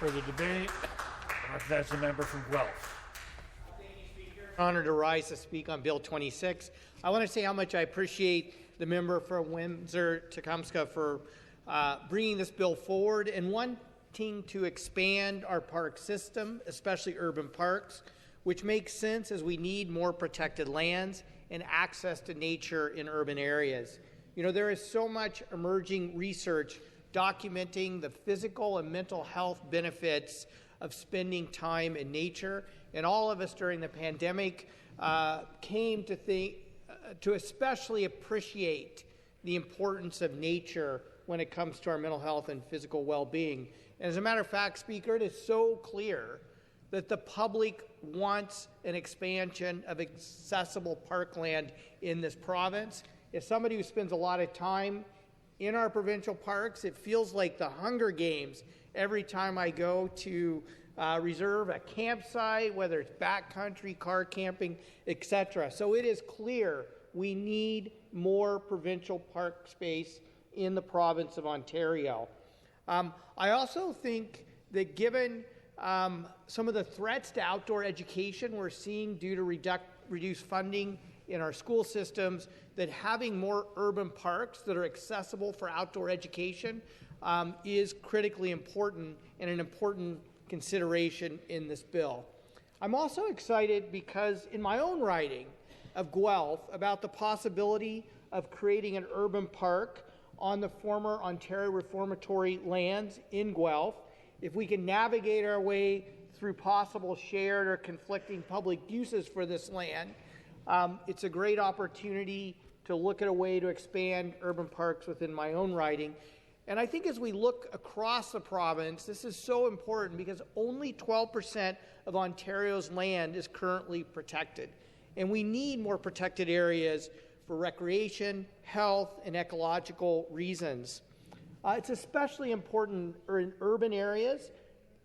Further debate? I recognize the member from Guelph. Thank you, Speaker. Honored to rise to speak on Bill 26. I want to say how much I appreciate the member from Windsor-Tecumseh for bringing this bill forward and wanting to expand our park system, especially urban parks, which makes sense as we need more protected lands and access to nature in urban areas. You know, there is so much emerging research documenting the physical and mental health benefits of spending time in nature, and all of us during the pandemic came to especially appreciate the importance of nature when it comes to our mental health and physical well-being. And as a matter of fact, Speaker, it is so clear that the public wants an expansion of accessible parkland in this province. As somebody who spends a lot of time in our provincial parks, it feels like the Hunger Games every time I go to reserve a campsite, whether it's backcountry, car camping, etc. So it is clear we need more provincial park space in the province of Ontario. I also think that given some of the threats to outdoor education we're seeing due to reduced funding in our school systems, that having more urban parks that are accessible for outdoor education is critically important and an important consideration in this bill. I'm also excited because in my own riding of Guelph about the possibility of creating an urban park on the former Ontario Reformatory lands in Guelph. If we can navigate our way through possible shared or conflicting public uses for this land, it's a great opportunity to look at a way to expand urban parks within my own riding. And I think as we look across the province, this is so important because only 12% of Ontario's land is currently protected. And we need more protected areas for recreation, health, and ecological reasons. It's especially important in urban areas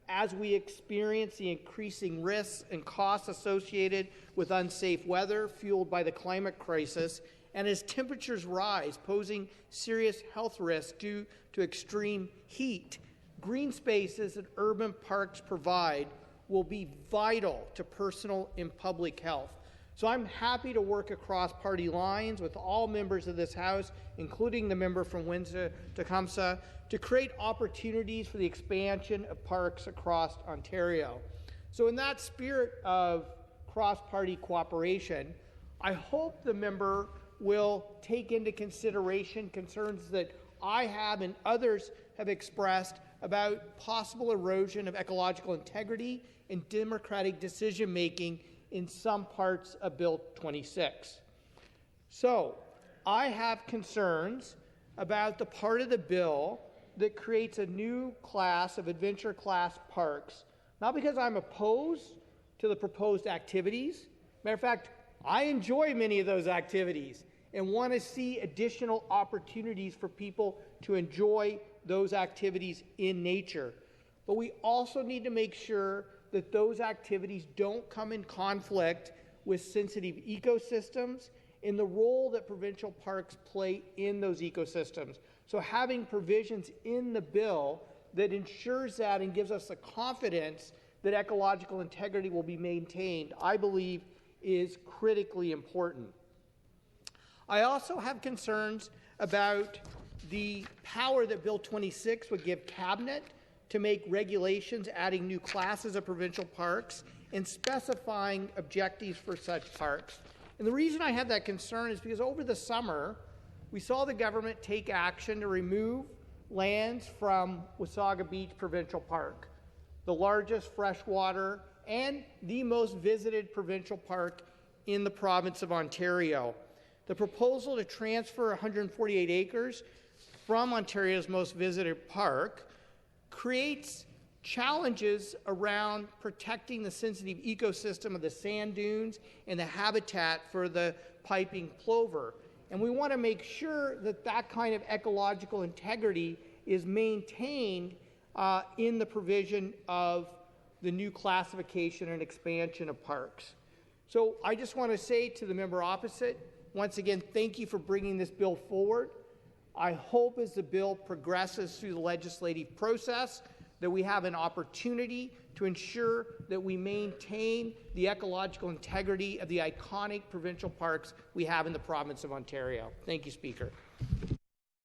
as we experience the increasing risks and costs associated with unsafe weather fueled by the climate crisis, and as temperatures rise, posing serious health risks due to extreme heat. Green spaces that urban parks provide will be vital to personal and public health. So I'm happy to work across party lines with all members of this House, including the member from Windsor-Tecumseh, to create opportunities for the expansion of parks across Ontario. So in that spirit of cross-party cooperation, I hope the member will take into consideration concerns that I have and others have expressed about possible erosion of ecological integrity and democratic decision-making in some parts of Bill 26. So, I have concerns about the part of the bill that creates a new class of adventure class parks, not because I'm opposed to the proposed activities. Matter of fact, I enjoy many of those activities and want to see additional opportunities for people to enjoy those activities in nature. But we also need to make sure that those activities don't come in conflict with sensitive ecosystems and the role that provincial parks play in those ecosystems. So having provisions in the bill that ensures that and gives us the confidence that ecological integrity will be maintained, I believe, is critically important. I also have concerns about the power that Bill 26 would give Cabinet to make regulations adding new classes of provincial parks and specifying objectives for such parks. And the reason I have that concern is because over the summer, we saw the government take action to remove lands from Wasaga Beach Provincial Park, the largest freshwater and the most visited provincial park in the province of Ontario. The proposal to transfer 148 acres from Ontario's most visited park creates challenges around protecting the sensitive ecosystem of the sand dunes and the habitat for the piping plover. And we want to make sure that that kind of ecological integrity is maintained in the provision of the new classification and expansion of parks. So I just want to say to the member opposite, once again, thank you for bringing this bill forward. I hope as the bill progresses through the legislative process that we have an opportunity to ensure that we maintain the ecological integrity of the iconic provincial parks we have in the province of Ontario. Thank you, Speaker.